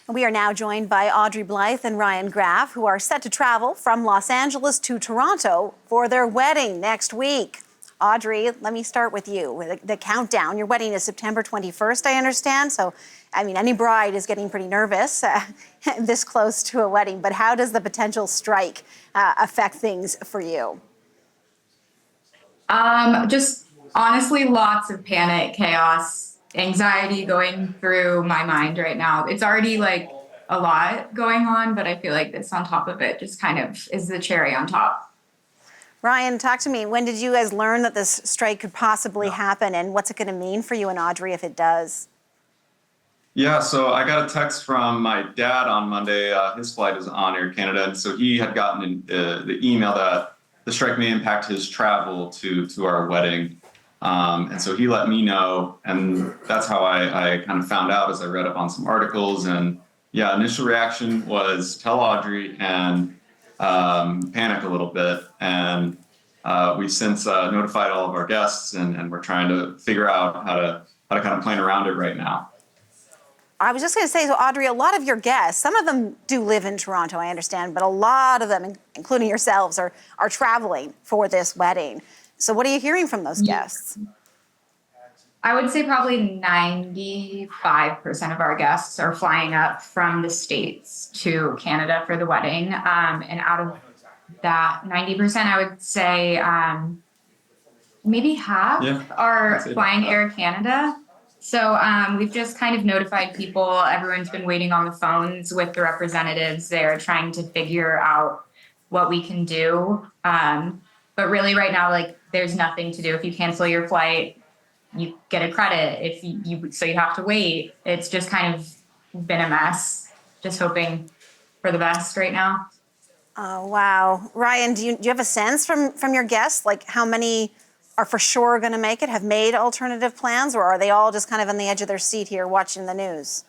We are now joined by Audrey, Blythe and Ryan Graf, who are set to travel from Los Angeles to Toronto for their wedding next week. Audrey, let me start with you. The countdown. Your wedding is September 21st, I understand. So, I mean, any bride is getting pretty nervous this close to a wedding. But how does the potential strike affect things for you? Just honestly, lots of panic, chaos, anxiety going through my mind right now. It's already like a lot going on, but I feel like this on top of it just kind of is the cherry on top. Ryan, talk to me. When did you guys learn that this strike could possibly happen, and what's it going to mean for you and Audrey if it does? Yeah, so I got a text from my dad on Monday. His flight is on Air Canada, and so he had gotten the email that the strike may impact his travel to our wedding. And so he let me know, and that's how I kind of found out as I read up on some articles. And yeah, initial reaction was tell Audrey and panic a little bit. And we've since notified all of our guests, and we're trying to figure out how to kind of plan around it right now. I was just going to say, so Audrey, a lot of your guests, some of them do live in Toronto, I understand, but a lot of them, including yourselves, are traveling for this wedding. So what are you hearing from those guests? I would say probably 95% of our guests are flying up from the States to Canada for the wedding. And out of that 90%, I would say maybe half are flying Air Canada. So we've just kind of notified people. Everyone's been waiting on the phones with the representatives. They're trying to figure out what we can do. But really right now, like, there's nothing to do. If you cancel your flight, you get a credit. So you have to wait. It's just kind of been a mess. Just hoping for the best right now. Oh, wow. Ryan, do you have a sense from your guests, like how many are for sure going to make it, have made alternative plans, or are they all just kind of on the edge of their seat here watching the news?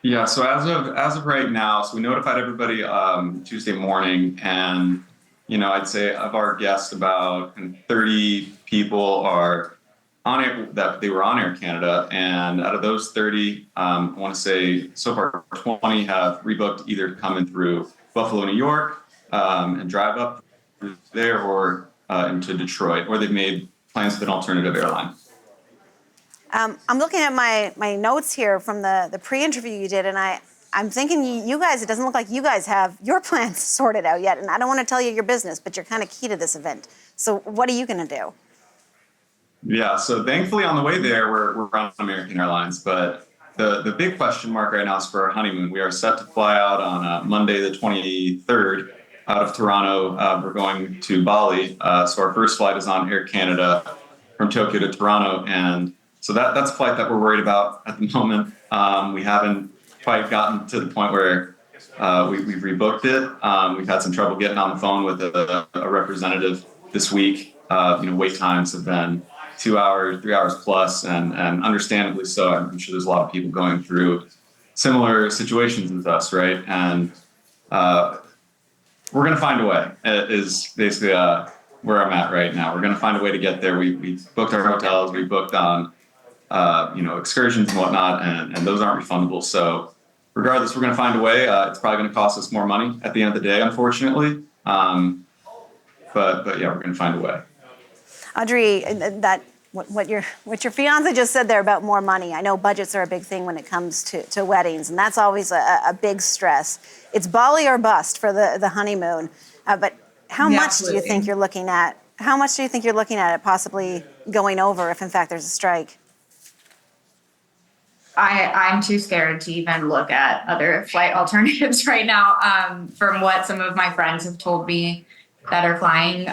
Yeah, so as of right now, so we notified everybody Tuesday morning, and I'd say of our guests, about 30 people are on Air, that they were on Air Canada, and out of those 30, I want to say so far 20 have rebooked either to come in through Buffalo, New York, and drive up there, or into Detroit, or they've made plans with an alternative airline. I'm looking at my notes here from the pre-interview you did, and I'm thinking you guys, it doesn't look like you guys have your plans sorted out yet. And I don't want to tell you your business, but you're kind of key to this event. So what are you going to do? Yeah, so thankfully on the way there, we're on American Airlines, but the big question mark right now is for our honeymoon. We are set to fly out on Monday the 23rd out of Toronto. We're going to Bali. So our first flight is on Air Canada from Tokyo to Toronto. And so that's a flight that we're worried about at the moment. We haven't quite gotten to the point where we've rebooked it. We've had some trouble getting on the phone with a representative this week. Wait times have been 2 hours, 3 hours plus, and understandably so. I'm sure there's a lot of people going through similar situations as us, right? And we're going to find a way, is basically where I'm at right now. We're going to find a way to get there. We booked our hotels, we booked on excursions and whatnot, and those aren't refundable. So regardless, we're going to find a way. It's probably going to cost us more money at the end of the day, unfortunately. But yeah, we're going to find a way. Audrey, what your fiance just said there about more money. I know budgets are a big thing when it comes to weddings, and that's always a big stress. It's Bali or bust for the honeymoon. But how much do you think you're looking at? How much do you think you're looking at it possibly going over if in fact there's a strike? I'm too scared to even look at other flight alternatives right now. From what some of my friends have told me that are flying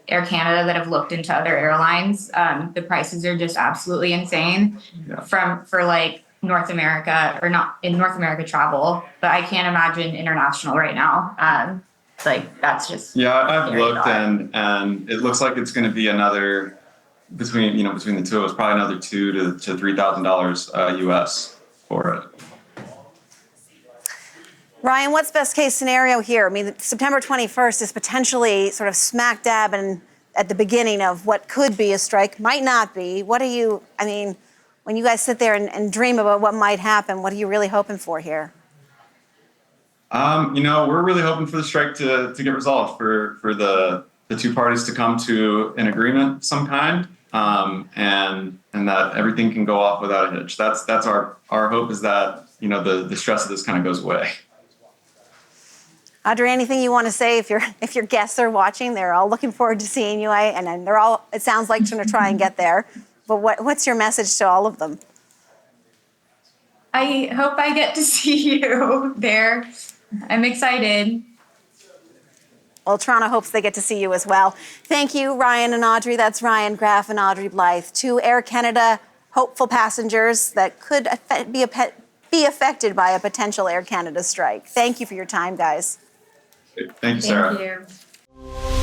Air Canada, that have looked into other airlines, the prices are just absolutely insane. For like North America, or not in North America travel, but I can't imagine international right now. That's just I've looked, and it looks like it's going to be another between the two of us, probably another $2,000 to $3,000 US for it. Ryan, what's best case scenario here? I mean, September 21st is potentially sort of smack dab at the beginning of what could be a strike, might not be. What when you guys sit there and dream about what might happen, what are you really hoping for here? We're really hoping for the strike to get resolved, for the two parties to come to an agreement of some kind, and that everything can go off without a hitch. That's our hope, is that, the stress of this kind of goes away. Audrey, anything you want to say if your guests are watching? They're all looking forward to seeing you, and they're all, it sounds like, trying to try and get there. But what's your message to all of them? I hope I get to see you there. I'm excited. Well, Toronto hopes they get to see you as well. Thank you, Ryan and Audrey. That's Ryan Graf and Audrey Blythe, two Air Canada hopeful passengers that could be affected by a potential Air Canada strike. Thank you for your time, guys. Thank you, Sarah. Thank you.